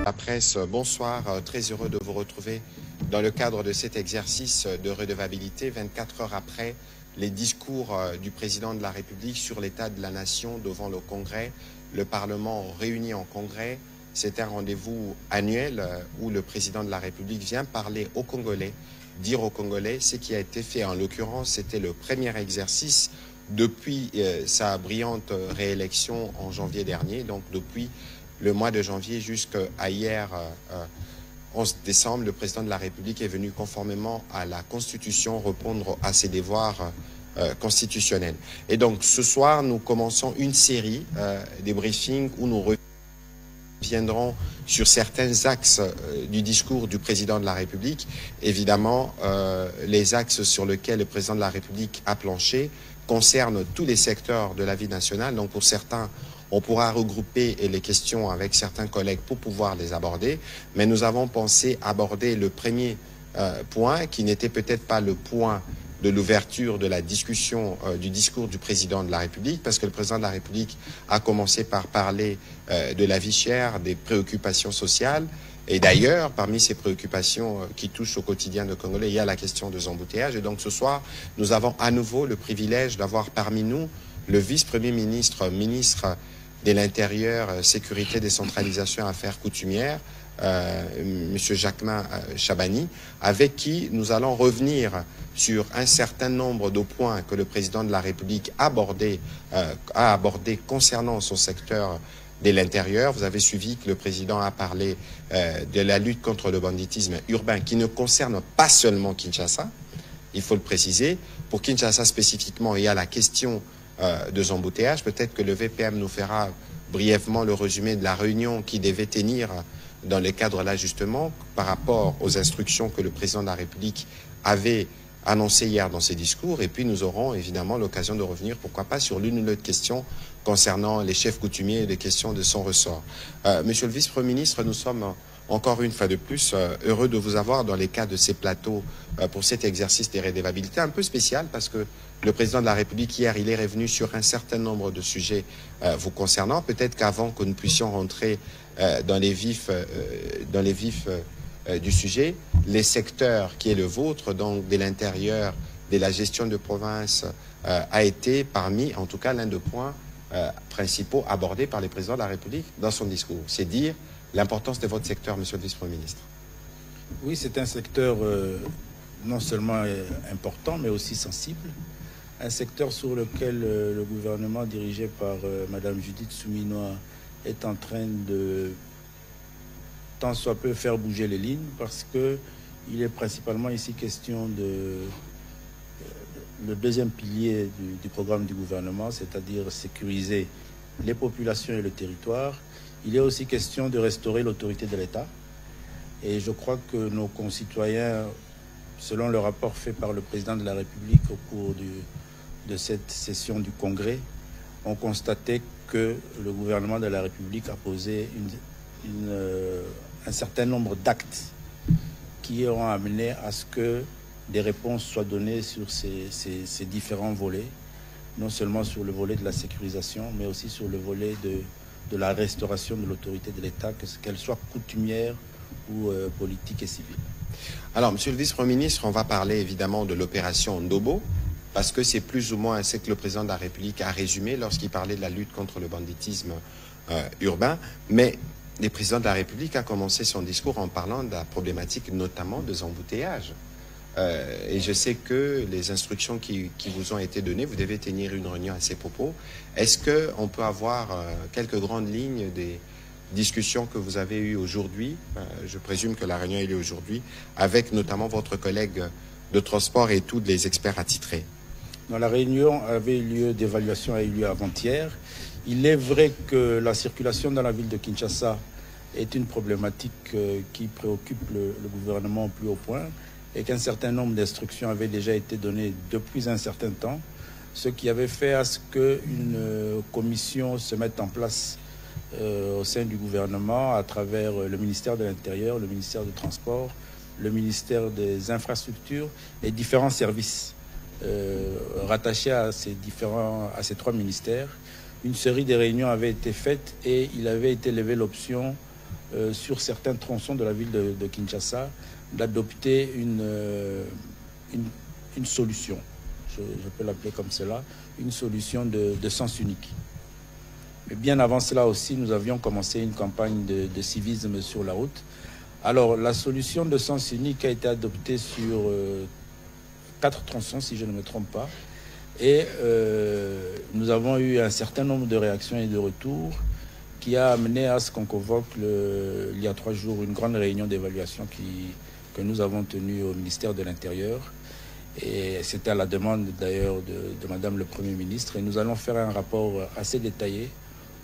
La presse, bonsoir, très heureux de vous retrouver dans le cadre de cet exercice de redevabilité, 24 heures après les discours du président de la République sur l'état de la nation devant le Congrès, le Parlement réuni en Congrès. C'est un rendez-vous annuel où le président de la République vient parler aux Congolais, dire aux Congolais ce qui a été fait. En l'occurrence, c'était le premier exercice depuis sa brillante réélection en janvier dernier, donc depuis le mois de janvier jusqu'à hier, 11 décembre, le président de la République est venu conformément à la Constitution répondre à ses devoirs constitutionnels. Et donc ce soir, nous commençons une série des briefings où nous reviendrons sur certains axes du discours du président de la République. Évidemment, les axes sur lesquels le président de la République a planché concernent tous les secteurs de la vie nationale. Donc pour certains, on pourra regrouper les questions avec certains collègues pour pouvoir les aborder, mais nous avons pensé aborder le premier point qui n'était peut-être pas le point de l'ouverture de la discussion du discours du président de la République, parce que le président de la République a commencé par parler de la vie chère, des préoccupations sociales. Et d'ailleurs, parmi ces préoccupations qui touchent au quotidien de Congolais, il y a la question des embouteillages. Et donc ce soir, nous avons à nouveau le privilège d'avoir parmi nous le vice-premier ministre, ministre de l'Intérieur, Sécurité, Décentralisation et Affaires coutumières, M. Jacquemin Chabani, avec qui nous allons revenir sur un certain nombre de points que le président de la République a abordé concernant son secteur de l'intérieur. Vous avez suivi que le président a parlé de la lutte contre le banditisme urbain qui ne concerne pas seulement Kinshasa, il faut le préciser. Pour Kinshasa spécifiquement, il y a la question des embouteillages. Peut-être que le VPM nous fera brièvement le résumé de la réunion qui devait tenir dans le cadre de l'ajustement par rapport aux instructions que le président de la République avait annoncées hier dans ses discours. Et puis nous aurons évidemment l'occasion de revenir, pourquoi pas, sur l'une ou l'autre question concernant les chefs coutumiers et les questions de son ressort. Monsieur le vice-premier ministre, nous sommes encore une fois de plus heureux de vous avoir dans les cas de ces plateaux pour cet exercice des redevabilités un peu spécial, parce que le président de la République hier, il est revenu sur un certain nombre de sujets vous concernant. Peut-être qu'avant que nous puissions rentrer dans les vifs du sujet, les secteurs qui est le vôtre, donc de l'intérieur, de la gestion de province, a été parmi, en tout cas, l'un des points principaux abordés par le président de la République dans son discours. C'est dire l'importance de votre secteur, monsieur le vice-premier ministre. Oui, c'est un secteur non seulement important, mais aussi sensible. Un secteur sur lequel le gouvernement dirigé par Mme Judith Souminois est en train de tant soit peu faire bouger les lignes, parce qu'il est principalement ici question de le deuxième pilier du programme du gouvernement, c'est-à-dire sécuriser les populations et le territoire. Il est aussi question de restaurer l'autorité de l'État. Et je crois que nos concitoyens, selon le rapport fait par le président de la République au cours de cette session du Congrès, ont constaté que le gouvernement de la République a posé un certain nombre d'actes qui ont amené à ce que des réponses soient données sur ces différents volets, non seulement sur le volet de la sécurisation, mais aussi sur le volet de la restauration de l'autorité de l'État, qu'elle soit coutumière ou politique et civile. Alors, monsieur le vice-premier ministre, on va parler évidemment de l'opération Ndobo, parce que c'est plus ou moins ce que le président de la République a résumé lorsqu'il parlait de la lutte contre le banditisme urbain. Mais le président de la République a commencé son discours en parlant de la problématique notamment des embouteillages. Et je sais que les instructions qui vous ont été données, vous devez tenir une réunion à ces propos. Est-ce qu'on peut avoir quelques grandes lignes des discussions que vous avez eues aujourd'hui? Je présume que la réunion est aujourd'hui, avec notamment votre collègue de transport et tous les experts attitrés. Dans la réunion d'évaluation a eu lieu avant-hier. Il est vrai que la circulation dans la ville de Kinshasa est une problématique qui préoccupe le gouvernement au plus haut point, et qu'un certain nombre d'instructions avaient déjà été données depuis un certain temps, ce qui avait fait à ce qu'une commission se mette en place au sein du gouvernement à travers le ministère de l'Intérieur, le ministère des Transports, le ministère des Infrastructures et différents services rattachés à ces trois ministères. Une série de réunions avait été faite et il avait été levé l'option sur certains tronçons de la ville de Kinshasa, d'adopter une solution, je peux l'appeler comme cela, une solution de sens unique. Mais bien avant cela aussi, nous avions commencé une campagne de civisme sur la route. Alors, la solution de sens unique a été adoptée sur 4 tronçons, si je ne me trompe pas. Et nous avons eu un certain nombre de réactions et de retours qui a amené à ce qu'on convoque il y a 3 jours une grande réunion d'évaluation que nous avons tenue au ministère de l'Intérieur. Et c'était à la demande d'ailleurs de Madame le Premier ministre. Et nous allons faire un rapport assez détaillé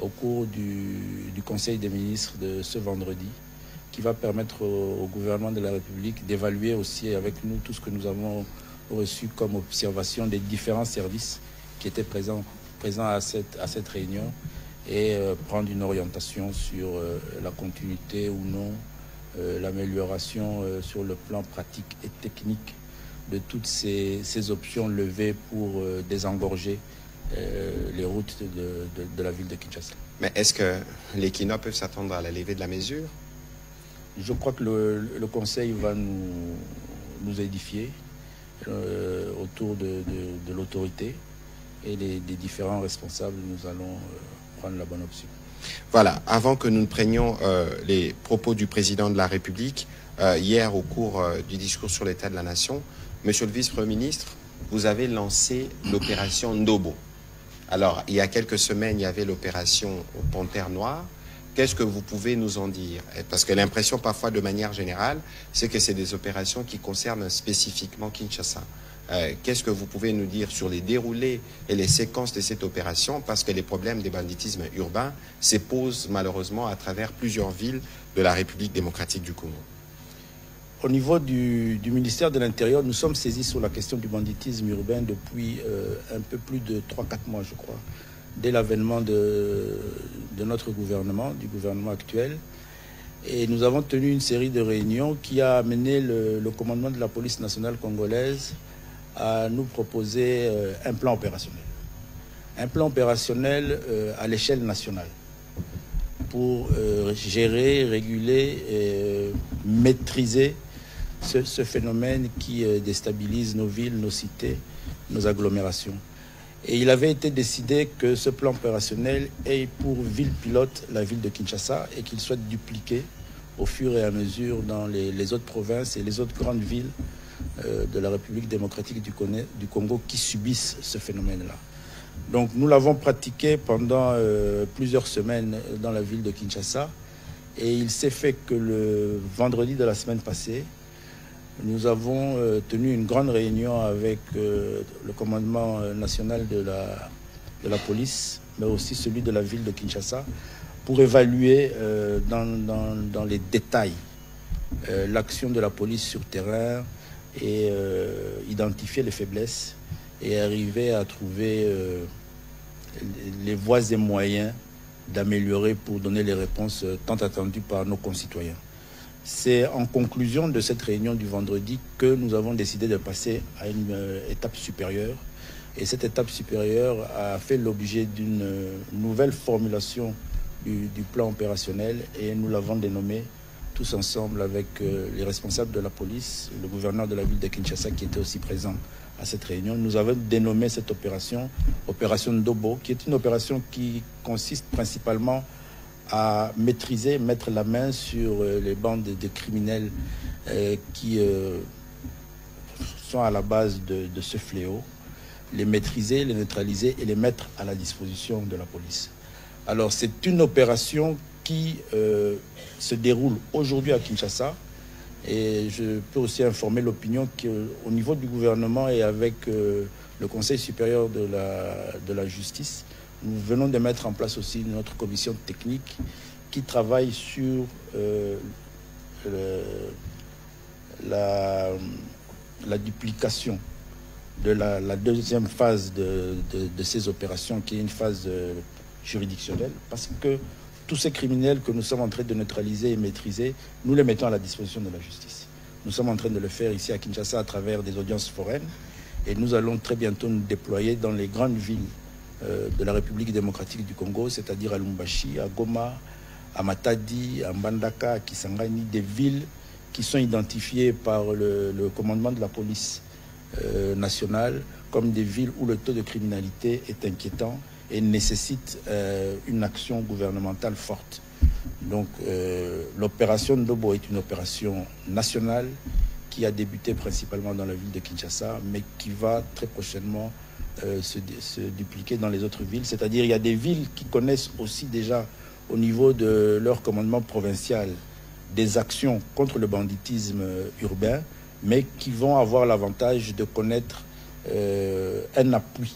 au cours du Conseil des ministres de ce vendredi, qui va permettre au gouvernement de la République d'évaluer aussi avec nous tout ce que nous avons reçu comme observation des différents services qui étaient présents à cette réunion et prendre une orientation sur la continuité ou non, l'amélioration sur le plan pratique et technique de toutes ces options levées pour désengorger les routes de la ville de Kinshasa. Mais est-ce que les Kinois peuvent s'attendre à la levée de la mesure? Je crois que le Conseil va nous édifier autour de l'autorité et des différents responsables. Nous allons prendre la bonne option. Voilà, avant que nous ne prenions les propos du président de la République, hier au cours du discours sur l'état de la nation, Monsieur le vice-premier ministre, vous avez lancé l'opération Ndobo. Alors, il y a quelques semaines, il y avait l'opération Panthère Noire. Qu'est-ce que vous pouvez nous en dire? Parce que l'impression, parfois, de manière générale, c'est que c'est des opérations qui concernent spécifiquement Kinshasa. Qu'est-ce que vous pouvez nous dire sur les déroulés et les séquences de cette opération? Parce que les problèmes des banditismes urbains se posent malheureusement à travers plusieurs villes de la République démocratique du Congo. Au niveau du ministère de l'Intérieur, nous sommes saisis sur la question du banditisme urbain depuis un peu plus de 3-4 mois, je crois, dès l'avènement de notre gouvernement, du gouvernement actuel. Et nous avons tenu une série de réunions qui a amené le commandement de la police nationale congolaise à nous proposer un plan opérationnel. Un plan opérationnel à l'échelle nationale pour gérer, réguler et maîtriser ce phénomène qui déstabilise nos villes, nos cités, nos agglomérations. Et il avait été décidé que ce plan opérationnel ait pour ville pilote la ville de Kinshasa et qu'il soit dupliqué au fur et à mesure dans les autres provinces et les autres grandes villes de la République démocratique du Congo qui subissent ce phénomène-là. Donc nous l'avons pratiqué pendant plusieurs semaines dans la ville de Kinshasa et il s'est fait que le vendredi de la semaine passée, nous avons tenu une grande réunion avec le commandement national de la police, mais aussi celui de la ville de Kinshasa, pour évaluer dans les détails l'action de la police sur terrain et identifier les faiblesses et arriver à trouver les voies et moyens d'améliorer pour donner les réponses tant attendues par nos concitoyens. C'est en conclusion de cette réunion du vendredi que nous avons décidé de passer à une étape supérieure. Et cette étape supérieure a fait l'objet d'une nouvelle formulation du plan opérationnel et nous l'avons dénommé tous ensemble avec les responsables de la police, le gouverneur de la ville de Kinshasa qui était aussi présent à cette réunion. Nous avons dénommé cette opération Ndobo, qui est une opération qui consiste principalement à maîtriser, mettre la main sur les bandes de criminels qui sont à la base de ce fléau, les maîtriser, les neutraliser et les mettre à la disposition de la police. Alors c'est une opération qui se déroule aujourd'hui à Kinshasa et je peux aussi informer l'opinion qu'au niveau du gouvernement et avec le Conseil supérieur de la justice, nous venons de mettre en place aussi notre commission technique qui travaille sur la duplication de la deuxième phase de ces opérations, qui est une phase juridictionnelle, parce que tous ces criminels que nous sommes en train de neutraliser et maîtriser, nous les mettons à la disposition de la justice. Nous sommes en train de le faire ici à Kinshasa à travers des audiences foraines et nous allons très bientôt nous déployer dans les grandes villes de la République démocratique du Congo, c'est-à-dire à Lubumbashi, à Goma, à Matadi, à Mbandaka, à Kisangani, des villes qui sont identifiées par le commandement de la police nationale comme des villes où le taux de criminalité est inquiétant et nécessite une action gouvernementale forte. Donc l'opération Ndobo est une opération nationale qui a débuté principalement dans la ville de Kinshasa, mais qui va très prochainement se dupliquer dans les autres villes. C'est-à-dire il y a des villes qui connaissent aussi déjà au niveau de leur commandement provincial des actions contre le banditisme urbain, mais qui vont avoir l'avantage de connaître un appui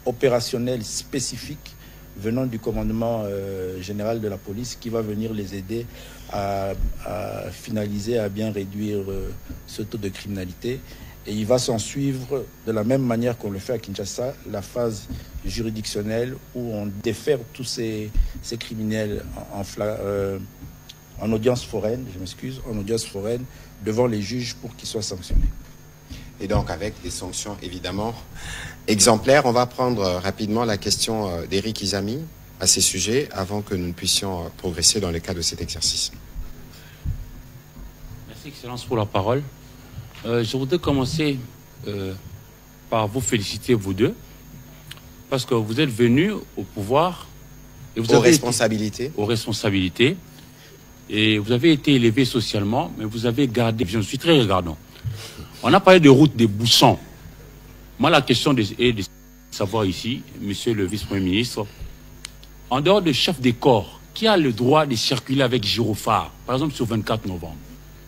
opérationnel spécifique venant du commandement général de la police qui va venir les aider à finaliser, à bien réduire ce taux de criminalité. Et il va s'en suivre de la même manière qu'on le fait à Kinshasa, la phase juridictionnelle où on défère tous ces criminels en audience foraine, en audience foraine devant les juges pour qu'ils soient sanctionnés. Et donc avec des sanctions évidemment exemplaires. On va prendre rapidement la question d'Éric Izami à ces sujets avant que nous ne puissions progresser dans le cadre de cet exercice. Merci Excellence pour la parole. Je voudrais commencer par vous féliciter vous deux parce que vous êtes venus au pouvoir et vous aux responsabilités. Aux responsabilités. Et vous avez été élevé socialement, mais vous avez gardé. Je suis très regardant. On a parlé de route des bouchons. Moi, la question est de savoir ici, monsieur le vice-premier ministre, en dehors de chef des corps, qui a le droit de circuler avec gyrophare, par exemple sur 24 novembre?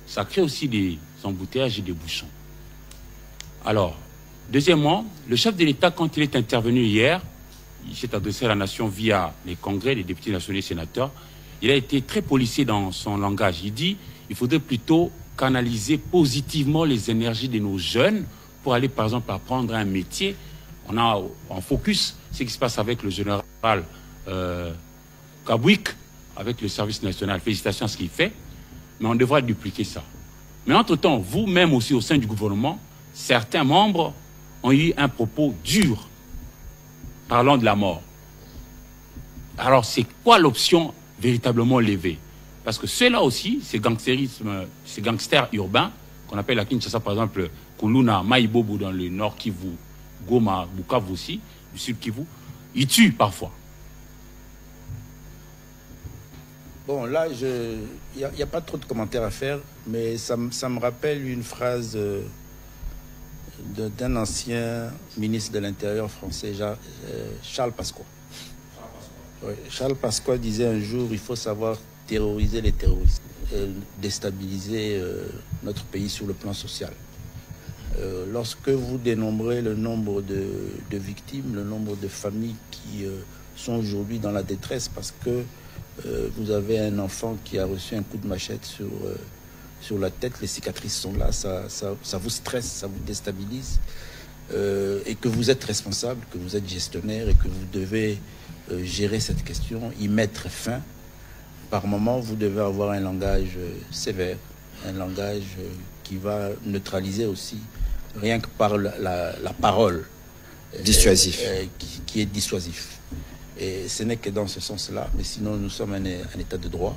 Ça crée aussi des embouteillages et des bouchons. Alors, deuxièmement, le chef de l'État, quand il est intervenu hier, il s'est adressé à la nation via les congrès des députés nationaux et sénateurs. Il a été très policier dans son langage. Il dit qu'il faudrait plutôt canaliser positivement les énergies de nos jeunes pour aller, par exemple, apprendre un métier. On a en focus ce qui se passe avec le général Kabouik, avec le service national. Félicitations à ce qu'il fait, mais on devra dupliquer ça. Mais entre-temps, vous-même aussi au sein du gouvernement, certains membres ont eu un propos dur parlant de la mort. Alors, c'est quoi l'option véritablement levée? Parce que ceux-là aussi, ces gangsters urbains, qu'on appelle à Kinshasa, par exemple, Kuluna, Maïbobo dans le nord Kivu, Goma, Bukavu aussi, du sud Kivu, ils tuent parfois. Bon, là, il n'y a pas trop de commentaires à faire, mais ça me rappelle une phrase d'un ancien ministre de l'Intérieur français, Charles Pasqua. Oui, Charles Pasqua disait un jour, il faut savoir terroriser les terroristes, déstabiliser notre pays sur le plan social. Lorsque vous dénombrez le nombre de victimes, le nombre de familles qui sont aujourd'hui dans la détresse parce que vous avez un enfant qui a reçu un coup de machette sur la tête, les cicatrices sont là, ça vous stresse, ça vous déstabilise, et que vous êtes responsable, que vous êtes gestionnaire et que vous devez gérer cette question, y mettre fin. Par moment, vous devez avoir un langage sévère, un langage qui va neutraliser aussi, rien que par la parole. Dissuasif. Qui est dissuasif. Et ce n'est que dans ce sens-là, mais sinon nous sommes un état de droit.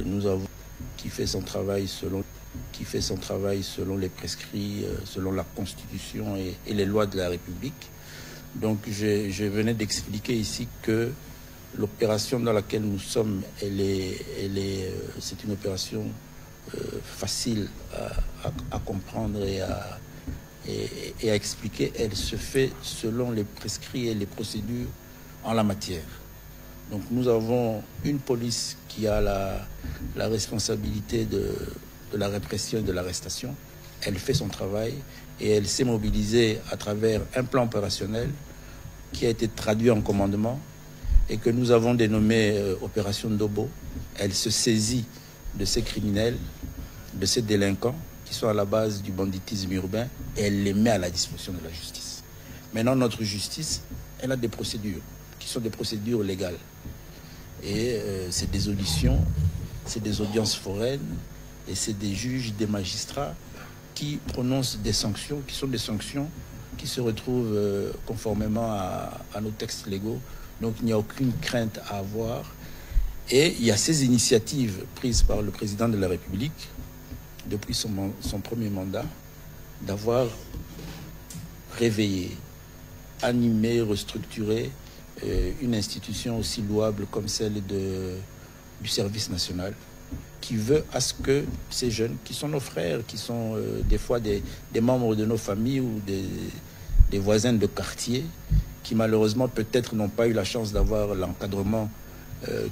Nous avons qui fait son travail selon les prescrits, selon la Constitution et les lois de la République. Donc je venais d'expliquer ici que l'opération dans laquelle nous sommes, c'est une opération facile à comprendre et à expliquer. Elle se fait selon les prescrits et les procédures en la matière. Donc nous avons une police qui a la responsabilité de la répression et de l'arrestation. Elle fait son travail et elle s'est mobilisée à travers un plan opérationnel qui a été traduit en commandement et que nous avons dénommé Opération Ndobo. Elle se saisit de ces criminels, de ces délinquants qui sont à la base du banditisme urbain et elle les met à la disposition de la justice. Maintenant, notre justice, elle a des procédures qui sont des procédures légales. Et c'est des auditions, c'est des audiences foraines et c'est des juges, des magistrats qui prononcent des sanctions, qui sont des sanctions qui se retrouvent conformément à nos textes légaux. Donc il n'y a aucune crainte à avoir. Et il y a ces initiatives prises par le président de la République depuis son premier mandat, d'avoir réveillé, animé, restructuré une institution aussi louable comme celle du service national, qui veut à ce que ces jeunes, qui sont nos frères, qui sont des fois des membres de nos familles ou des voisins de quartier, qui malheureusement peut-être n'ont pas eu la chance d'avoir l'encadrement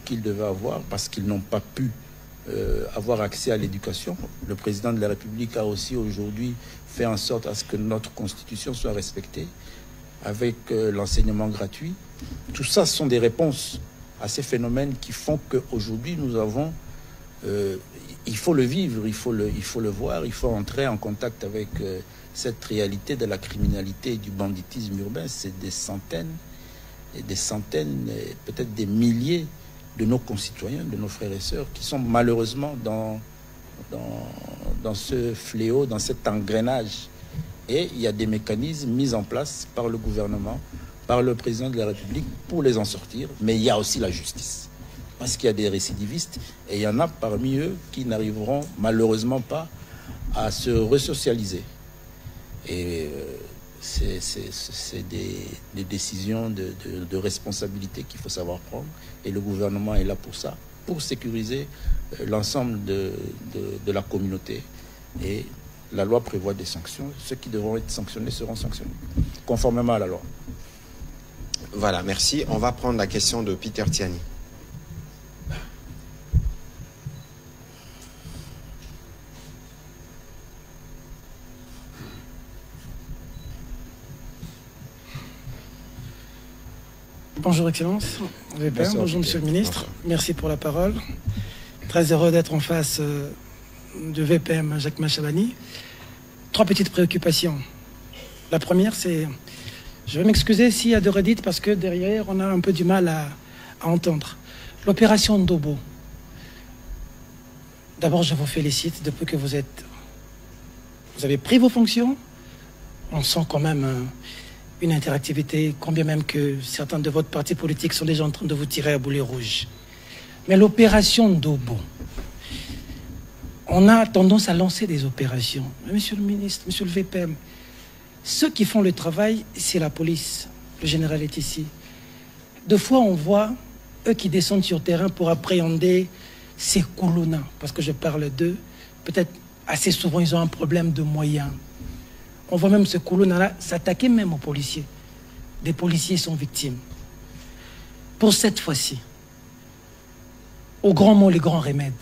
qu'ils devaient avoir parce qu'ils n'ont pas pu avoir accès à l'éducation. Le président de la République a aussi aujourd'hui fait en sorte à ce que notre constitution soit respectée avec l'enseignement gratuit. Tout ça sont des réponses à ces phénomènes qui font qu'aujourd'hui nous avons, il faut le vivre, il faut le voir, il faut entrer en contact avec cette réalité de la criminalité et du banditisme urbain. C'est des centaines et des centaines, peut-être des milliers de nos concitoyens, de nos frères et sœurs, qui sont malheureusement dans ce fléau, dans cet engrenage. Et il y a des mécanismes mis en place par le gouvernement, par le président de la République pour les en sortir. Mais il y a aussi la justice. Parce qu'il y a des récidivistes et il y en a parmi eux qui n'arriveront malheureusement pas à se resocialiser. Et c'est des décisions de responsabilité qu'il faut savoir prendre. Et le gouvernement est là pour ça, pour sécuriser l'ensemble de la communauté. Et la loi prévoit des sanctions. Ceux qui devront être sanctionnés seront sanctionnés, conformément à la loi. Voilà, merci. On va prendre la question de Peter Tiani. Bonjour Excellence, VPM, bonjour Monsieur le Ministre, merci pour la parole. Très heureux d'être en face de VPM Jacques Machabani. 3 petites préoccupations. La première, c'est, je vais m'excuser s'il y a de redites parce que derrière on a un peu du mal à entendre. L'opération Ndobo. D'abord je vous félicite depuis que vous avez pris vos fonctions. On sent quand même une interactivité, combien même que certains de votre parti politique sont déjà en train de vous tirer à boulet rouge. Mais l'opération Ndobo, on a tendance à lancer des opérations. Mais Monsieur le ministre, Monsieur le VPM, ceux qui font le travail, c'est la police. Le général est ici. 2 fois, on voit eux qui descendent sur terrain pour appréhender ces Koulouna, parce que je parle d'eux. Peut-être assez souvent, ils ont un problème de moyens. On voit même ce Koulouna-là s'attaquer même aux policiers. Des policiers sont victimes. Pour cette fois-ci, au grand mot, les grands remèdes,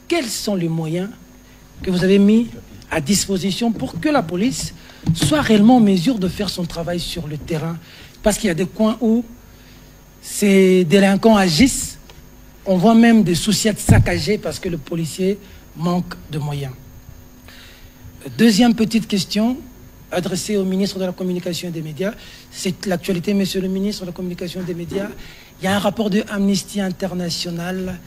quels sont les moyens que vous avez mis à disposition pour que la police soit réellement en mesure de faire son travail sur le terrain? Parce qu'il y a des coins où ces délinquants agissent. On voit même des souciettes saccagées parce que le policier manque de moyens. Deuxième petite question, adressé au ministre de la Communication et des Médias. C'est l'actualité, monsieur le ministre de la Communication et des Médias. Il y a un rapport de Amnesty International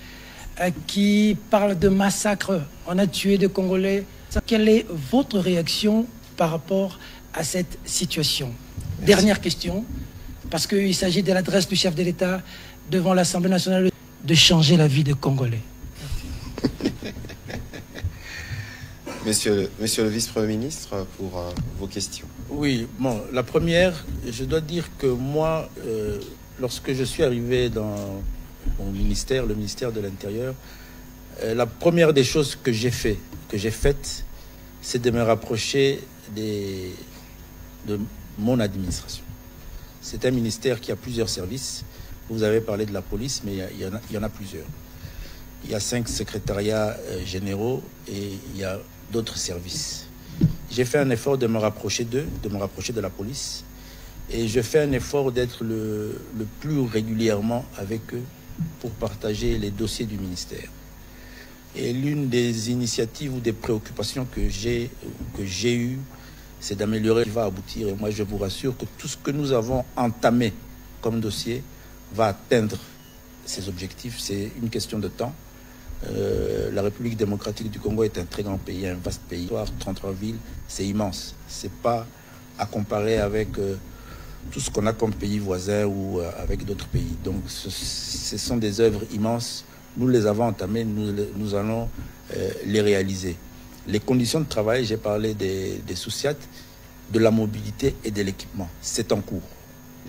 qui parle de massacres. On a tué des Congolais. Quelle est votre réaction par rapport à cette situation? Merci. Dernière question, parce qu'il s'agit de l'adresse du chef de l'État devant l'Assemblée nationale de changer la vie des Congolais. Monsieur le vice-premier ministre, pour vos questions. Oui, bon, la première, je dois dire que moi, lorsque je suis arrivé dans mon ministère, le ministère de l'Intérieur, la première des choses que j'ai faites, c'est de me rapprocher de mon administration. C'est un ministère qui a plusieurs services. Vous avez parlé de la police, mais il y en a plusieurs. Il y a 5 secrétariats généraux et il y a d'autres services. J'ai fait un effort de me rapprocher d'eux, de me rapprocher de la police, et je fais un effort d'être le plus régulièrement avec eux pour partager les dossiers du ministère. Et l'une des initiatives ou des préoccupations que j'ai eues, c'est d'améliorer, qui va aboutir. Et moi, je vous rassure que tout ce que nous avons entamé comme dossier va atteindre ces objectifs. C'est une question de temps. La République démocratique du Congo est un très grand pays, un vaste pays. 33 villes, c'est immense. C'est pas à comparer avec tout ce qu'on a comme pays voisins ou avec d'autres pays. Donc ce sont des œuvres immenses nous les avons entamés, nous allons les réaliser. Les conditions de travail, j'ai parlé des SOUCIAT, de la mobilité et de l'équipement. C'est en cours.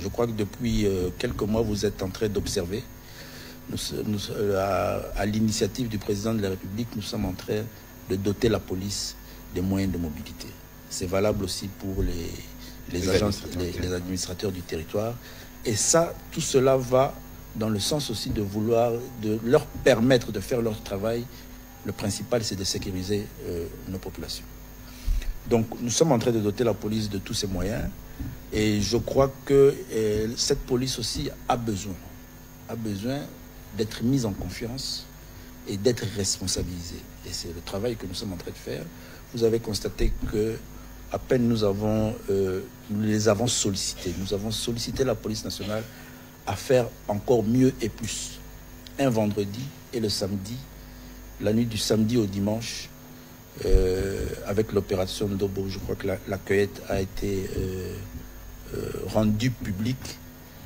Je crois que depuis quelques mois, vous êtes en train d'observer. À l'initiative du président de la République, nous sommes en train de doter la police des moyens de mobilité. C'est valable aussi pour les administrateurs du territoire. Et ça, tout cela va dans le sens aussi de leur permettre de faire leur travail. Le principal, c'est de sécuriser nos populations. Donc, nous sommes en train de doter la police de tous ces moyens. Et je crois que cette police aussi a besoin d'être mise en confiance et d'être responsabilisée. Et c'est le travail que nous sommes en train de faire. Vous avez constaté que à peine nous les avons sollicités. Nous avons sollicité la police nationale à faire encore mieux et plus. Un vendredi et le samedi, la nuit du samedi au dimanche, avec l'opération Ndobo, je crois que la cueillette a été rendue publique.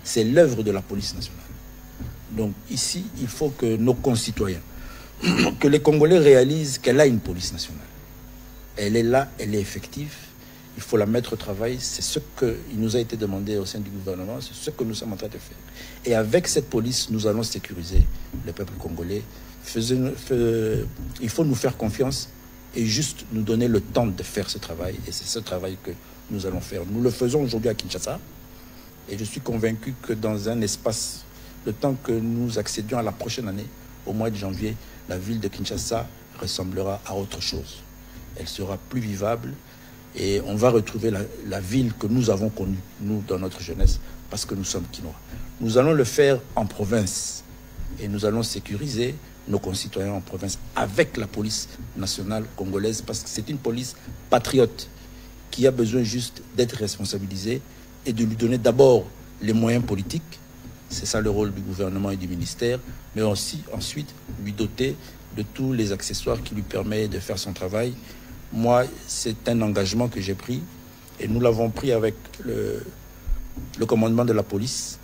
C'est l'œuvre de la police nationale. Donc ici, il faut que nos concitoyens, que les Congolais réalisent qu'elle a une police nationale. Elle est là, elle est effective. Il faut la mettre au travail. C'est ce qu'il nous a été demandé au sein du gouvernement. C'est ce que nous sommes en train de faire. Et avec cette police, nous allons sécuriser le peuple congolais. Il faut nous faire confiance et juste nous donner le temps de faire ce travail. Et c'est ce travail que nous allons faire. Nous le faisons aujourd'hui à Kinshasa. Et je suis convaincu que dans un espace, le temps que nous accédions à la prochaine année, au mois de janvier, la ville de Kinshasa ressemblera à autre chose. Elle sera plus vivable et on va retrouver la ville que nous avons connue, nous, dans notre jeunesse, parce que nous sommes Kinois. Nous allons le faire en province et nous allons sécuriser nos concitoyens en province avec la police nationale congolaise, parce que c'est une police patriote qui a besoin juste d'être responsabilisée et de lui donner d'abord les moyens politiques. C'est ça le rôle du gouvernement et du ministère, mais aussi ensuite lui doter de tous les accessoires qui lui permettent de faire son travail. Moi, c'est un engagement que j'ai pris et nous l'avons pris avec le commandement de la police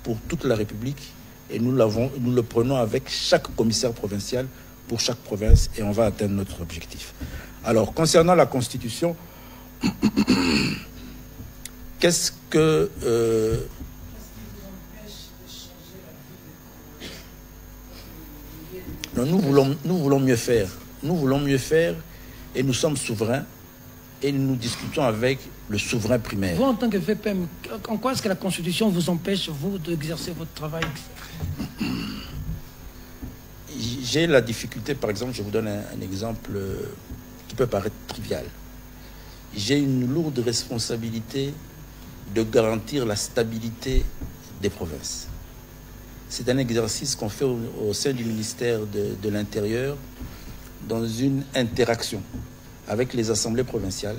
pour toute la République et nous le prenons avec chaque commissaire provincial pour chaque province et on va atteindre notre objectif. Alors, concernant la Constitution, qu'est-ce que... non, nous voulons mieux faire. Nous voulons mieux faire et nous sommes souverains et nous discutons avec le souverain primaire. Vous, en tant que VPM, en quoi est-ce que la Constitution vous empêche, vous, d'exercer votre travail? J'ai la difficulté, par exemple, je vous donne un exemple qui peut paraître trivial. J'ai une lourde responsabilité de garantir la stabilité des provinces. C'est un exercice qu'on fait au sein du ministère de l'Intérieur dans une interaction avec les assemblées provinciales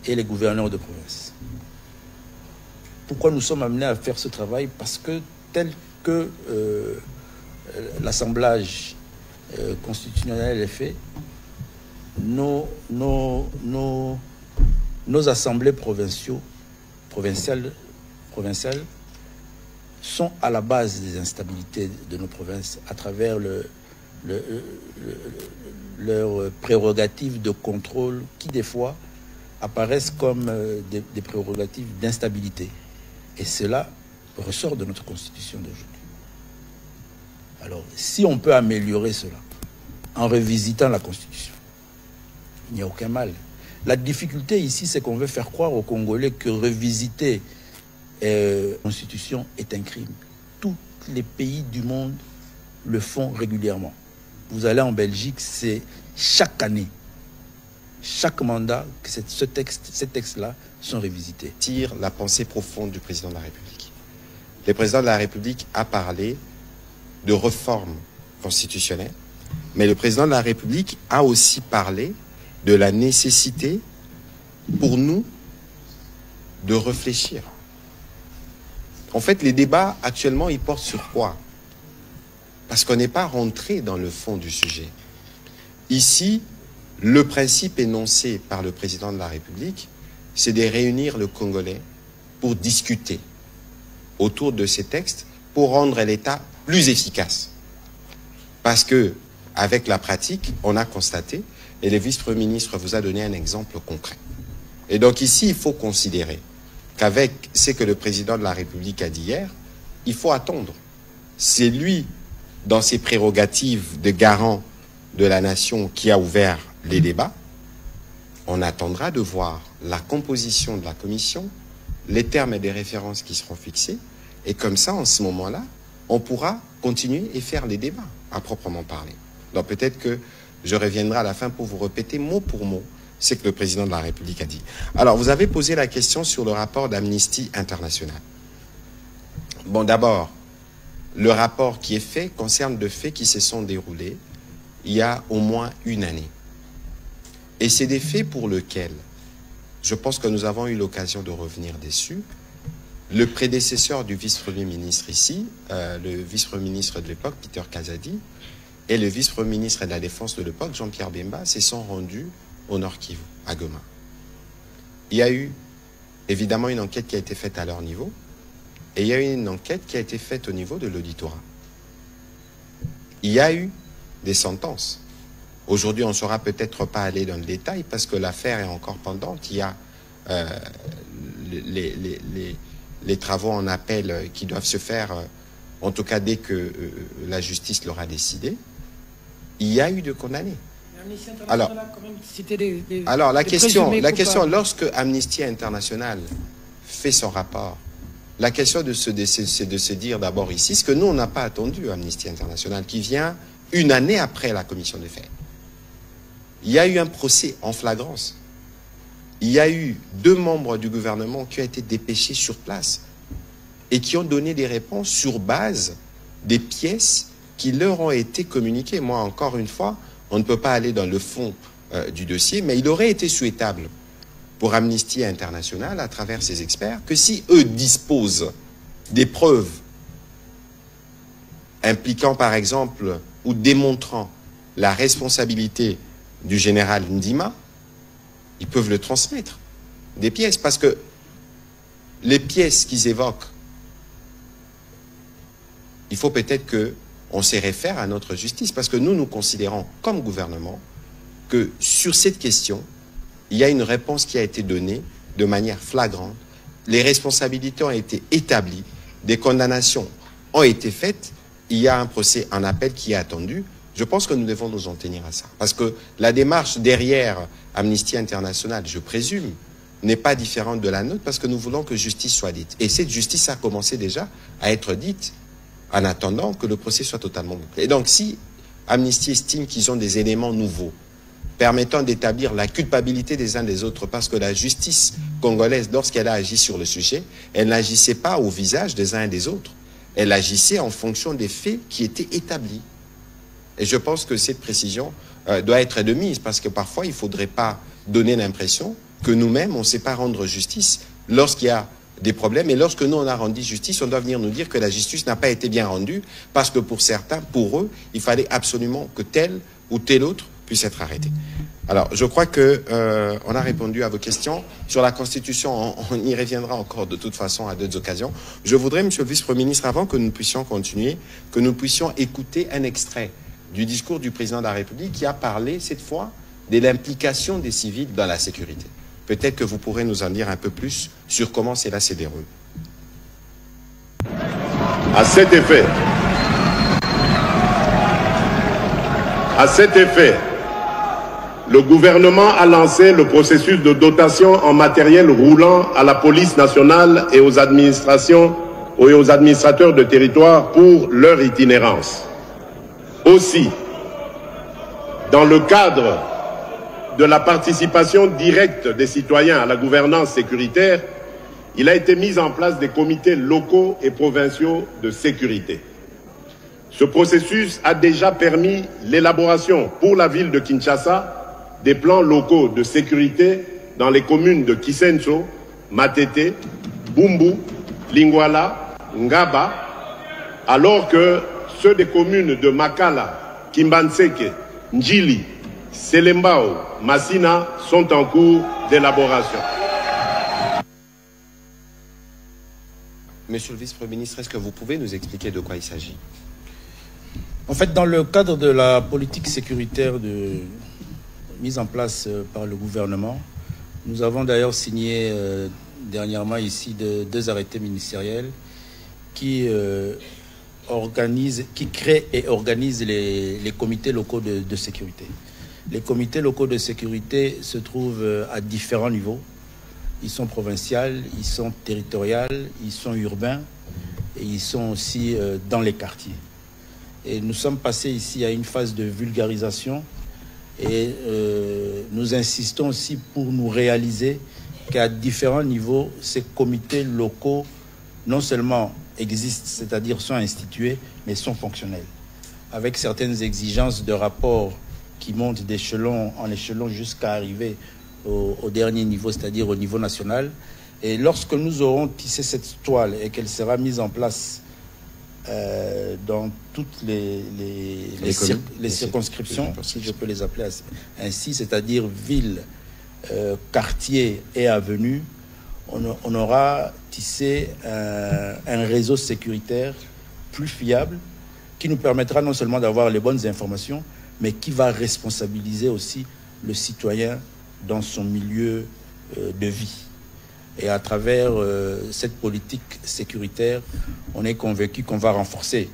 et les gouverneurs de province. Pourquoi nous sommes amenés à faire ce travail? Parce que tel que l'assemblage constitutionnel est fait, nos assemblées provinciales sont à la base des instabilités de nos provinces à travers leurs prérogatives de contrôle qui, des fois, apparaissent comme des prérogatives d'instabilité. Et cela ressort de notre Constitution d'aujourd'hui. Alors, si on peut améliorer cela en revisitant la Constitution, il n'y a aucun mal. La difficulté ici, c'est qu'on veut faire croire aux Congolais que revisiter la Constitution est un crime. Tous les pays du monde le font régulièrement. Vous allez en Belgique, c'est chaque année, chaque mandat, que ces textes-là sont revisités. Tire la pensée profonde du président de la République. Le président de la République a parlé de réforme constitutionnelle, mais le président de la République a aussi parlé de la nécessité pour nous de réfléchir. En fait, les débats actuellement, ils portent sur quoi? Parce qu'on n'est pas rentré dans le fond du sujet. Ici, le principe énoncé par le président de la République, c'est de réunir le Congolais pour discuter autour de ces textes, pour rendre l'État plus efficace. Parce que, avec la pratique, on a constaté, et le vice-premier ministre vous a donné un exemple concret. Et donc ici, il faut considérer qu'avec ce que le président de la République a dit hier, il faut attendre. C'est lui, dans ses prérogatives de garant de la nation, qui a ouvert les débats. On attendra de voir la composition de la commission, les termes et les références qui seront fixés, et comme ça, en ce moment-là, on pourra continuer et faire les débats, à proprement parler. Donc peut-être que je reviendrai à la fin pour vous répéter mot pour mot ce que le président de la République a dit. Alors, vous avez posé la question sur le rapport d'Amnesty International. Bon, d'abord, le rapport qui est fait concerne de faits qui se sont déroulés il y a au moins une année. Et c'est des faits pour lesquels, je pense que nous avons eu l'occasion de revenir dessus. Le prédécesseur du vice-premier ministre ici, le vice-premier ministre de l'époque, Peter Kazadi, et le vice-premier ministre de la Défense de l'époque, Jean-Pierre Bemba, se sont rendus au Nord Kivu, à Goma. Il y a eu évidemment une enquête qui a été faite à leur niveau, et il y a eu une enquête qui a été faite au niveau de l'auditorat. Il y a eu des sentences. Aujourd'hui, on ne saura peut-être pas aller dans le détail parce que l'affaire est encore pendante. Il y a les travaux en appel qui doivent se faire, en tout cas dès que la justice l'aura décidé. Il y a eu de condamnés. Alors la question, lorsque Amnesty International fait son rapport, la question c'est de se dire d'abord ici, ce que nous on n'a pas attendu Amnesty International, qui vient une année après la commission des faits. Il y a eu un procès en flagrance. Il y a eu 2 membres du gouvernement qui ont été dépêchés sur place et qui ont donné des réponses sur base des pièces qui leur ont été communiquées. Moi, encore une fois, on ne peut pas aller dans le fond du dossier, mais il aurait été souhaitable pour Amnesty International, à travers ses experts, que si eux disposent des preuves impliquant, par exemple, ou démontrant la responsabilité du général Ndima, ils peuvent le transmettre, des pièces, parce que les pièces qu'ils évoquent, il faut peut-être qu'on se réfère à notre justice, parce que nous considérons comme gouvernement que sur cette question, il y a une réponse qui a été donnée de manière flagrante, les responsabilités ont été établies, des condamnations ont été faites, il y a un procès en appel qui est attendu. Je pense que nous devons nous en tenir à ça. Parce que la démarche derrière Amnesty International, je présume, n'est pas différente de la nôtre, parce que nous voulons que justice soit dite. Et cette justice a commencé déjà à être dite en attendant que le procès soit totalement bouclé. Et donc si Amnesty estime qu'ils ont des éléments nouveaux permettant d'établir la culpabilité des uns des autres, parce que la justice congolaise, lorsqu'elle a agi sur le sujet, elle n'agissait pas au visage des uns et des autres. Elle agissait en fonction des faits qui étaient établis. Et je pense que cette précision doit être de mise, parce que parfois, il ne faudrait pas donner l'impression que nous-mêmes, on ne sait pas rendre justice lorsqu'il y a des problèmes. Et lorsque nous, on a rendu justice, on doit venir nous dire que la justice n'a pas été bien rendue, parce que pour certains, pour eux, il fallait absolument que tel ou tel autre puisse être arrêté. Alors, je crois que on a répondu à vos questions. Sur la Constitution, on y reviendra encore de toute façon à d'autres occasions. Je voudrais, Monsieur le Vice-Premier ministre, avant que nous puissions continuer, que nous puissions écouter un extrait du discours du président de la République qui a parlé, cette fois, de l'implication des civils dans la sécurité. Peut-être que vous pourrez nous en dire un peu plus sur comment cela se déroule. À cet effet, le gouvernement a lancé le processus de dotation en matériel roulant à la police nationale et aux administrations et aux administrateurs de territoire pour leur itinérance. Aussi, dans le cadre de la participation directe des citoyens à la gouvernance sécuritaire, il a été mis en place des comités locaux et provinciaux de sécurité. Ce processus a déjà permis l'élaboration pour la ville de Kinshasa des plans locaux de sécurité dans les communes de Kisenso, Matete, Bumbu, Lingwala, Ngaba, alors que ceux des communes de Makala, Kimbanseke, Njili, Selembao, Massina sont en cours d'élaboration. Monsieur le Vice-Premier ministre, est-ce que vous pouvez nous expliquer de quoi il s'agit? En fait, dans le cadre de la politique sécuritaire mise en place par le gouvernement, nous avons d'ailleurs signé dernièrement ici deux arrêtés ministériels qui créent et organisent les comités locaux de sécurité. Les comités locaux de sécurité se trouvent à différents niveaux. Ils sont provinciaux, ils sont territoriaux, ils sont urbains et ils sont aussi dans les quartiers. Et nous sommes passés ici à une phase de vulgarisation et nous insistons aussi pour nous réaliser qu'à différents niveaux, ces comités locaux non seulement existent, c'est-à-dire sont institués, mais sont fonctionnels, avec certaines exigences de rapport qui montent d'échelon en échelon jusqu'à arriver au dernier niveau, c'est-à-dire au niveau national. Et lorsque nous aurons tissé cette toile et qu'elle sera mise en place dans toutes les circonscriptions, si je peux les appeler ainsi, c'est-à-dire villes, quartiers et avenues, on aura tissé un réseau sécuritaire plus fiable qui nous permettra non seulement d'avoir les bonnes informations, mais qui va responsabiliser aussi le citoyen dans son milieu de vie. Et à travers cette politique sécuritaire, on est convaincu qu'on va renforcer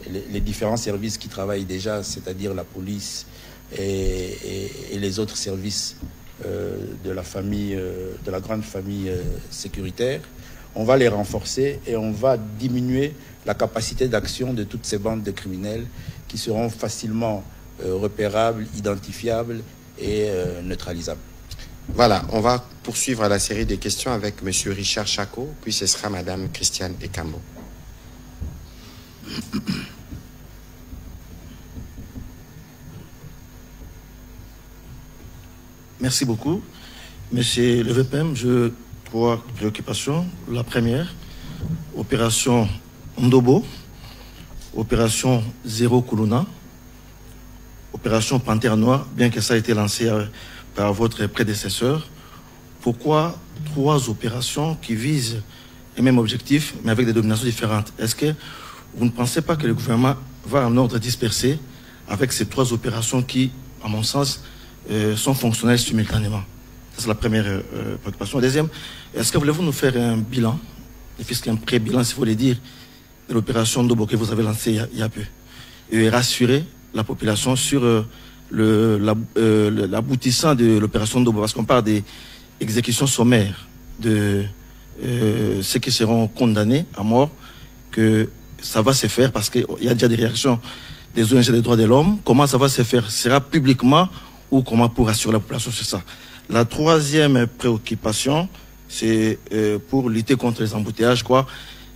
les différents services qui travaillent déjà, c'est-à-dire la police et les autres services de la famille, de la grande famille sécuritaire. On va les renforcer et on va diminuer la capacité d'action de toutes ces bandes de criminels qui seront facilement repérables, identifiables et neutralisables. Voilà, on va poursuivre la série des questions avec M. Richard Chako, puis ce sera Mme Christiane Ekambo. Merci beaucoup. Monsieur le VPM, j'ai 3 préoccupations. La première, opération Ndobo, opération Zéro Kuluna, opération Panthère Noire, bien que ça ait été lancé par votre prédécesseur. Pourquoi 3 opérations qui visent les mêmes objectifs, mais avec des dominations différentes? Est-ce que vous ne pensez pas que le gouvernement va en ordre dispersé avec ces 3 opérations qui, à mon sens, sont fonctionnelles simultanément? Ça, c'est la première préoccupation. La deuxième, est-ce que voulez-vous nous faire un bilan, un pré-bilan, s'il faut le dire, de l'opération Ndobo que vous avez lancée il y a peu, et rassurer la population sur l'aboutissant de l'opération Ndobo, parce qu'on parle des exécutions sommaires de ceux qui seront condamnés à mort, que ça va se faire parce qu'il y a déjà des réactions des ONG des droits de l'homme. Comment ça va se faire? Sera publiquement ou comment pour assurer la population sur ça? La troisième préoccupation, c'est pour lutter contre les embouteillages, quoi.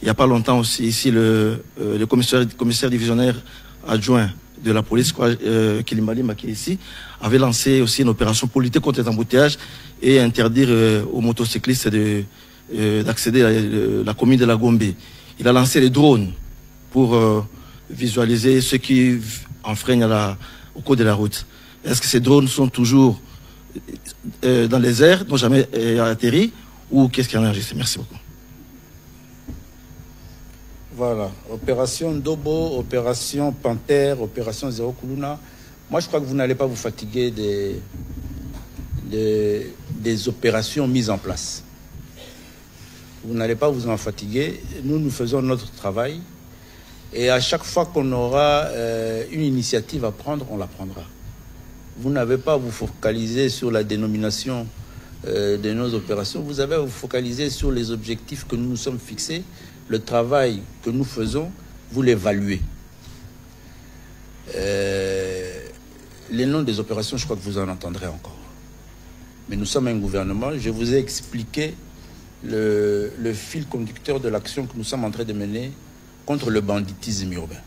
Il n'y a pas longtemps aussi, ici, le commissaire divisionnaire adjoint de la police, Kilimali Maki ici, avait lancé aussi une opération pour lutter contre les embouteillages et interdire aux motocyclistes d'accéder à la commune de la Gombe. Il a lancé les drones pour visualiser ceux qui enfreignent au cours de la route. Est-ce que ces drones sont toujours dans les airs, n'ont jamais atterri, ou qu'est-ce qui en a enregistré? Merci beaucoup. Voilà, opération Ndobo, opération Panthère, opération Zéro Kuluna. Moi, je crois que vous n'allez pas vous fatiguer des opérations mises en place. Vous n'allez pas vous en fatiguer. Nous faisons notre travail. Et à chaque fois qu'on aura une initiative à prendre, on la prendra. Vous n'avez pas à vous focaliser sur la dénomination de nos opérations. Vous avez à vous focaliser sur les objectifs que nous nous sommes fixés. Le travail que nous faisons, vous l'évaluez. Les noms des opérations, je crois que vous en entendrez encore. Mais nous sommes un gouvernement. Je vous ai expliqué le fil conducteur de l'action que nous sommes en train de mener contre le banditisme urbain.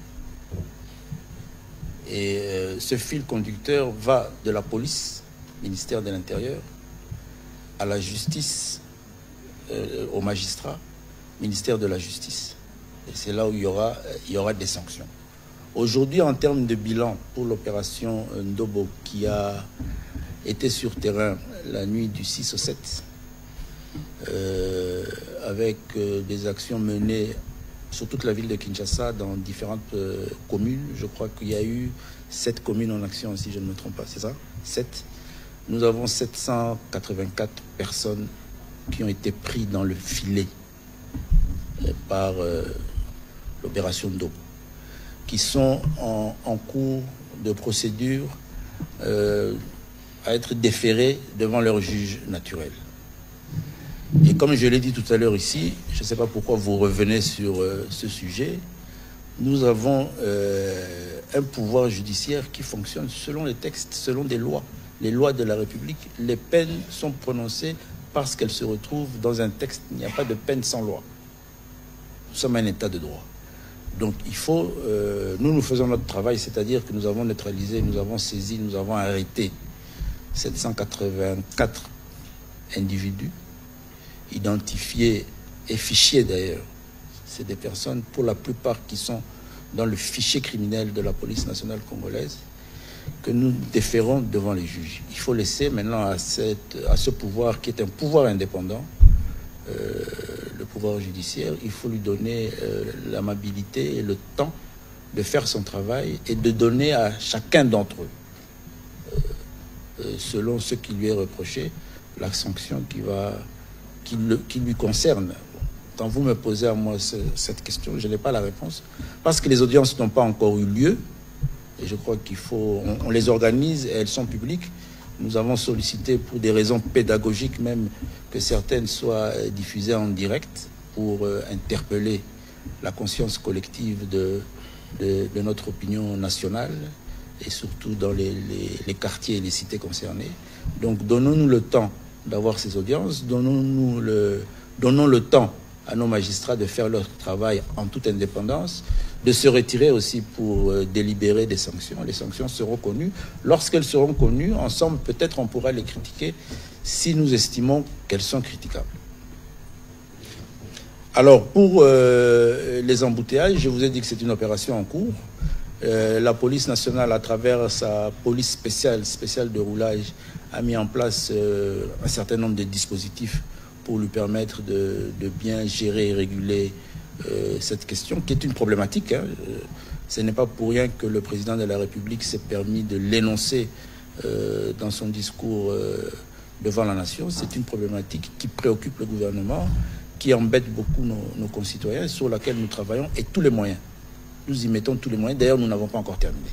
Et ce fil conducteur va de la police, ministère de l'Intérieur, à la justice, aux magistrats, ministère de la Justice. Et c'est là où il y aura des sanctions. Aujourd'hui, en termes de bilan pour l'opération Ndobo, qui a été sur terrain la nuit du 6 au 7, avec des actions menées sur toute la ville de Kinshasa, dans différentes communes. Je crois qu'il y a eu 7 communes en action, si je ne me trompe pas, c'est ça? 7. Nous avons 784 personnes qui ont été prises dans le filet par l'opération Ndobo, qui sont en cours de procédure à être déférés devant leur juge naturel. Et comme je l'ai dit tout à l'heure ici, je ne sais pas pourquoi vous revenez sur ce sujet, nous avons un pouvoir judiciaire qui fonctionne selon les textes, selon des lois. Les lois de la République, les peines sont prononcées parce qu'elles se retrouvent dans un texte. Il n'y a pas de peine sans loi. Nous sommes un état de droit. Donc il faut, nous faisons notre travail, c'est-à-dire que nous avons neutralisé, nous avons saisi, nous avons arrêté 784 individus, identifiés et fichiers d'ailleurs. C'est des personnes, pour la plupart, qui sont dans le fichier criminel de la police nationale congolaise, que nous déférons devant les juges. Il faut laisser maintenant à ce pouvoir, qui est un pouvoir indépendant, le pouvoir judiciaire, il faut lui donner l'amabilité et le temps de faire son travail et de donner à chacun d'entre eux, selon ce qui lui est reproché, la sanction qui lui concerne. Quand vous me posez à moi cette question, je n'ai pas la réponse, parce que les audiences n'ont pas encore eu lieu, et je crois qu'il faut... On les organise et elles sont publiques. Nous avons sollicité, pour des raisons pédagogiques même, que certaines soient diffusées en direct pour interpeller la conscience collective de notre opinion nationale et surtout dans les quartiers et les cités concernées. Donc donnons-nous le temps d'avoir ces audiences, donnons le temps à nos magistrats de faire leur travail en toute indépendance, de se retirer aussi pour délibérer des sanctions. Les sanctions seront connues. Lorsqu'elles seront connues, ensemble, peut-être on pourra les critiquer si nous estimons qu'elles sont critiquables. Alors, pour les embouteillages, je vous ai dit que c'est une opération en cours. La police nationale, à travers sa police spéciale de roulage, a mis en place un certain nombre de dispositifs pour lui permettre de bien gérer et réguler cette question, qui est une problématique. Ce n'est pas pour rien que le président de la République s'est permis de l'énoncer dans son discours devant la nation. C'est une problématique qui préoccupe le gouvernement, qui embête beaucoup nos concitoyens, sur laquelle nous travaillons, et tous les moyens. Nous y mettons tous les moyens. D'ailleurs, nous n'avons pas encore terminé.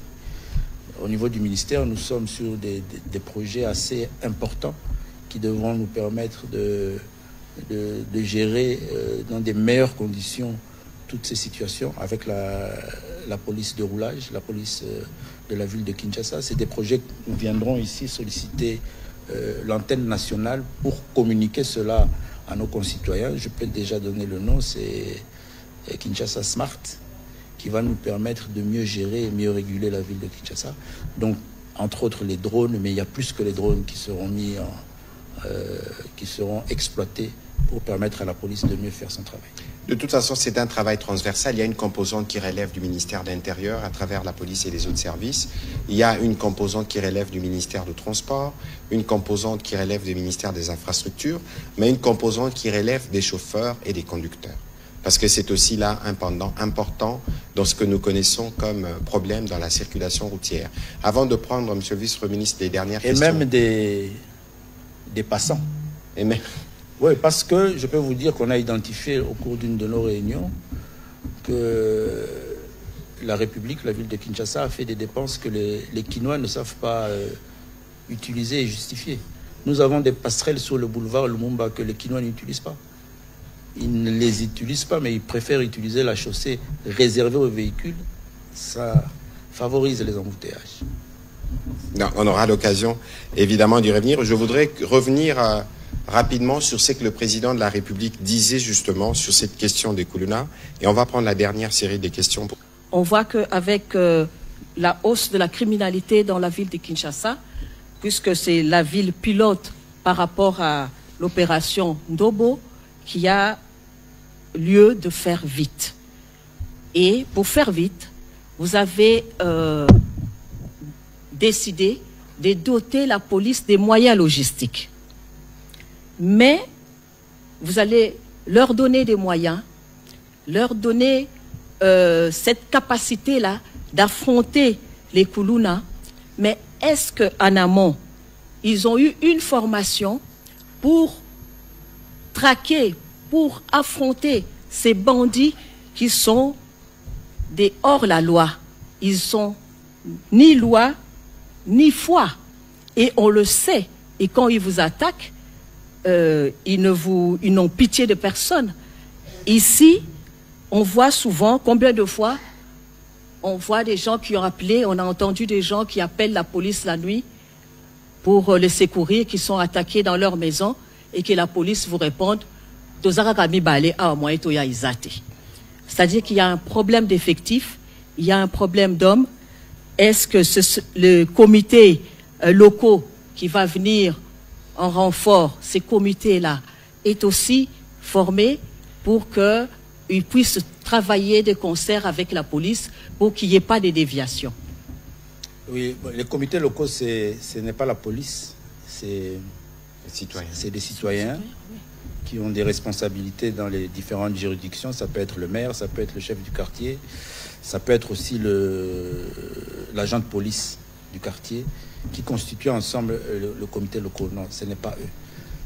Au niveau du ministère, nous sommes sur des projets assez importants qui devront nous permettre de gérer dans des meilleures conditions toutes ces situations avec la police de roulage, la police de la ville de Kinshasa. C'est des projets que nous viendrons ici solliciter l'antenne nationale pour communiquer cela à nos concitoyens. Je peux déjà donner le nom, c'est Kinshasa Smart, qui va nous permettre de mieux gérer et mieux réguler la ville de Kinshasa. Donc, entre autres, les drones, mais il y a plus que les drones qui seront mis qui seront exploités pour permettre à la police de mieux faire son travail. De toute façon, c'est un travail transversal. Il y a une composante qui relève du ministère de l'Intérieur à travers la police et les autres services. Il y a une composante qui relève du ministère du Transport, une composante qui relève du ministère des Infrastructures, mais une composante qui relève des chauffeurs et des conducteurs. Parce que c'est aussi là un pendant important dans ce que nous connaissons comme problème dans la circulation routière. Avant de prendre, Monsieur le Vice-Premier ministre, les dernières questions... Et même des passants. Et même... Oui, parce que je peux vous dire qu'on a identifié au cours d'une de nos réunions que la République, la ville de Kinshasa, a fait des dépenses que les Kinois ne savent pas utiliser et justifier. Nous avons des passerelles sur le boulevard Lumumba que les Kinois n'utilisent pas. Ils ne les utilisent pas, mais ils préfèrent utiliser la chaussée réservée aux véhicules. Ça favorise les embouteillages. Non, on aura l'occasion, évidemment, d'y revenir. Je voudrais revenir rapidement sur ce que le président de la République disait justement sur cette question des Koulouna. Et on va prendre la dernière série des questions. On voit qu'avec la hausse de la criminalité dans la ville de Kinshasa, puisque c'est la ville pilote par rapport à l'opération Ndobo, qui a lieu de faire vite. Et pour faire vite, vous avez décidé de doter la police des moyens logistiques. Mais vous allez leur donner des moyens leur donner cette capacité-là d'affronter les Koulouna, mais est-ce qu'en amont, ils ont eu une formation pour traquer, pour affronter ces bandits qui sont des hors-la-loi? Ils sont ni loi, ni foi. Et on le sait. Et quand ils vous attaquent, ils n'ont pitié de personne. Ici, on voit souvent, combien de fois, on voit des gens qui ont appelé, on a entendu des gens qui appellent la police la nuit pour les secourir, qui sont attaqués dans leur maison, et que la police vous réponde, c'est-à-dire qu'il y a un problème d'effectifs, il y a un problème d'hommes. Est-ce que le comité locaux qui va venir en renfort, ces comités-là, est aussi formé pour qu'ils puissent travailler de concert avec la police pour qu'il n'y ait pas de déviation? Oui, les comités locaux, ce n'est pas la police, c'est des citoyens qui ont des responsabilités dans les différentes juridictions. Ça peut être le maire, ça peut être le chef du quartier, ça peut être aussi l'agent de police du quartier qui constituent ensemble le comité local. Non, ce n'est pas eux.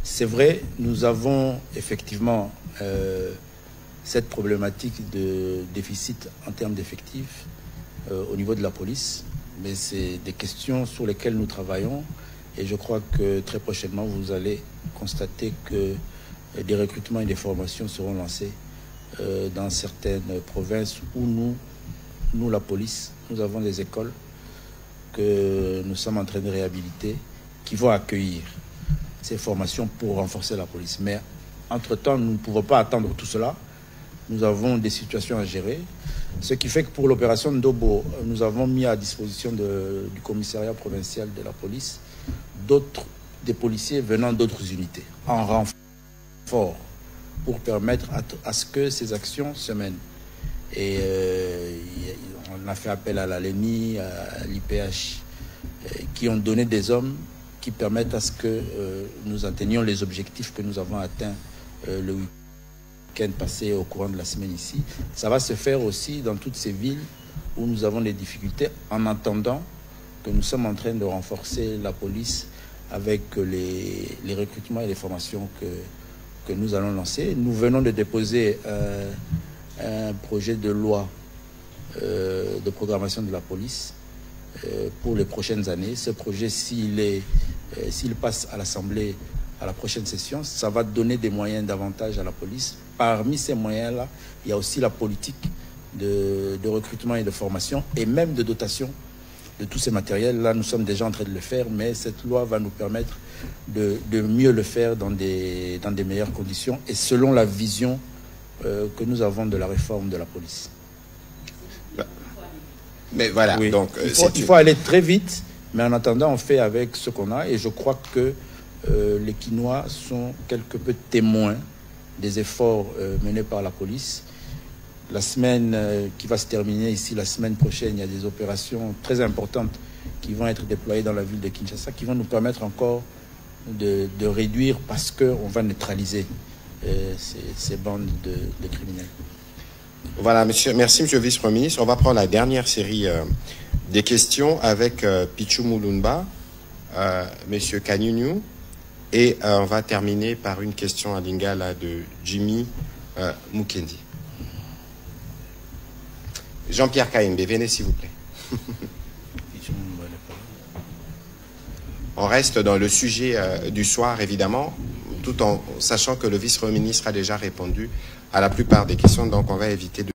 C'est vrai, nous avons effectivement cette problématique de déficit en termes d'effectifs au niveau de la police, mais c'est des questions sur lesquelles nous travaillons et je crois que très prochainement vous allez constater que des recrutements et des formations seront lancés dans certaines provinces où nous, la police, nous avons des écoles que nous sommes en train de réhabiliter qui vont accueillir ces formations pour renforcer la police. Mais entre-temps, nous ne pouvons pas attendre tout cela. Nous avons des situations à gérer. Ce qui fait que pour l'opération Ndobo, nous avons mis à disposition du commissariat provincial de la police des policiers venant d'autres unités en renfort pour permettre à ce que ces actions se mènent. Et on a fait appel à la LENI, à l'IPH, qui ont donné des hommes qui permettent à ce que nous atteignions les objectifs que nous avons atteints le week-end passé au courant de la semaine ici. Ça va se faire aussi dans toutes ces villes où nous avons des difficultés, en attendant que nous sommes en train de renforcer la police avec les recrutements et les formations que nous allons lancer. Nous venons de déposer un projet de loi de programmation de la police pour les prochaines années. Ce projet, s'il passe à l'Assemblée à la prochaine session, ça va donner des moyens davantage à la police. Parmi ces moyens-là, il y a aussi la politique de recrutement et de formation et même de dotation de tous ces matériels. Là, nous sommes déjà en train de le faire, mais cette loi va nous permettre de mieux le faire dans des meilleures conditions et selon la vision que nous avons de la réforme de la police. Mais voilà, oui. Donc il faut aller très vite, mais en attendant, on fait avec ce qu'on a. Et je crois que les Kinois sont quelque peu témoins des efforts menés par la police. La semaine qui va se terminer ici, la semaine prochaine, il y a des opérations très importantes qui vont être déployées dans la ville de Kinshasa, qui vont nous permettre encore de réduire, parce qu'on va neutraliser ces bandes de criminels. Voilà, merci monsieur le vice-premier ministre. On va prendre la dernière série des questions avec Pichou Moulumba, monsieur Kanyunyu, et on va terminer par une question à Lingala de Jimmy Mukendi. Jean-Pierre Kaïmbe, venez s'il vous plaît. On reste dans le sujet du soir, évidemment, tout en sachant que le vice-premier ministre a déjà répondu à la plupart des questions, donc on va éviter de